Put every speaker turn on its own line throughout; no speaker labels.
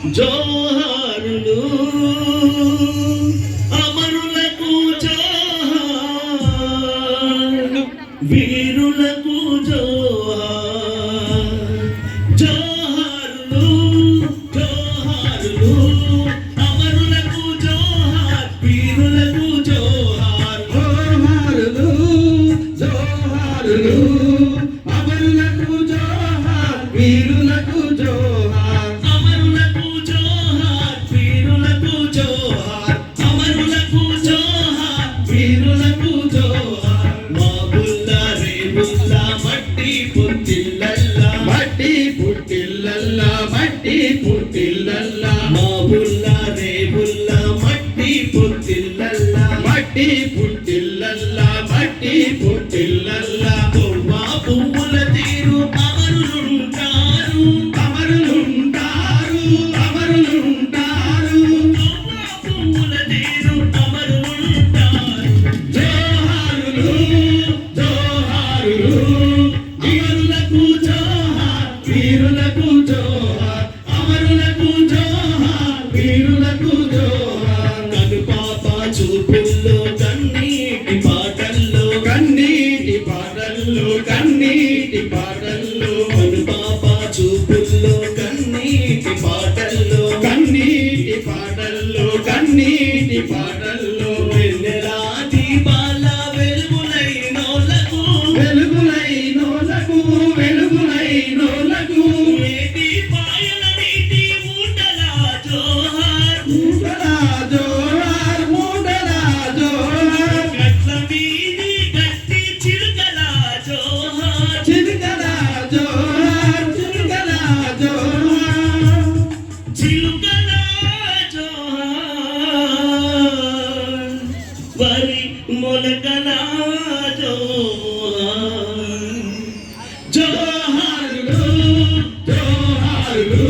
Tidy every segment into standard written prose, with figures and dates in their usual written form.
జోహారులు అమరులకు జోహార్, వీరులకు జోహార్. జోహారులు జోహారులు అమరులకు జోహార్, వీరులకు జోహార్.
జోహారులు జోహారులు అమరులకు జోహార్, వీరులకు జోహార్.
అమరులకు జోహార్, వీరులకు జోహార్. అమరులకు జోహార్, వీరులకు జోహార్. మా బుల్లా రే బుల్లా మట్టి పుట్టిల్లల్లా,
మట్టి పుట్టిల్లల్లా, మట్టి పుట్టిల్లల్లా.
మా బుల్లా రే బుల్లా మట్టి పుట్టిల్లల్లా.
మట్టి పుట్టిల్లల్లా, మట్టి పుట్టిల్లల్లా.
కొవ్వా పువ్వుల తీరు అమరులుంటారు,
అమరులుంటారు, అమరులుంటారు.
కొవ్వా పువ్వుల తీరు అమరులుంటారు.
జోహారులు జోహారులు అమరులకు జోహార్, వీరులకు జోహార్. అమరులకు జోహార్, వీరులకు జోహార్.
కనుపాప చూపుల్లో కన్నీటి పాటల్లో,
కన్నీటి పాటల్లో, కన్నీటి పాటల్లో.
కనుపాప చూపుల్లో కన్నీటి పాటల్లో.
కన్నీటి పాటల్లో, కన్నీటి పాటల్లో.
వెన్నెలా దీపాల వెలుగులైనోళ్ళకు,
వెలుగులైనోలకు, వెలుగులైనోలకు.
ఏటి పాయల నీటి ఊటలా జోహార్.
మూటలా జోహార్, మూటలా జోహార్.
గట్ల మీది గట్టి చిలుకలా జోహార్.
చిలుకలా జోహార్, చిలుకలా జోహార్.
చిలుకలా జోహార్, వరి మొలకలా జోహార్.
జోహారులు జోహారులు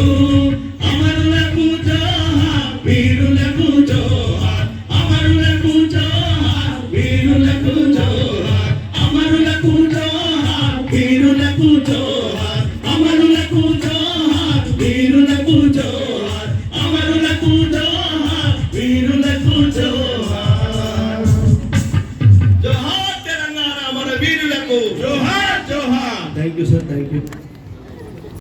అమరులకు జోహార్, వీరులకు జోహార్. అమరులకు జోహార్, వీరులకు జోహార్. అమరులకు జోహార్, వీరులకు జోహార్. అమరులకు జోహార్, వీరులకు జోహార్. అమరులకు జోహార్, వీరులకు జోహార్.
జోహార్ తెలంగాణ మన వీరులకు.
జోహార్ జోహార్.
Thank you sir, thank you.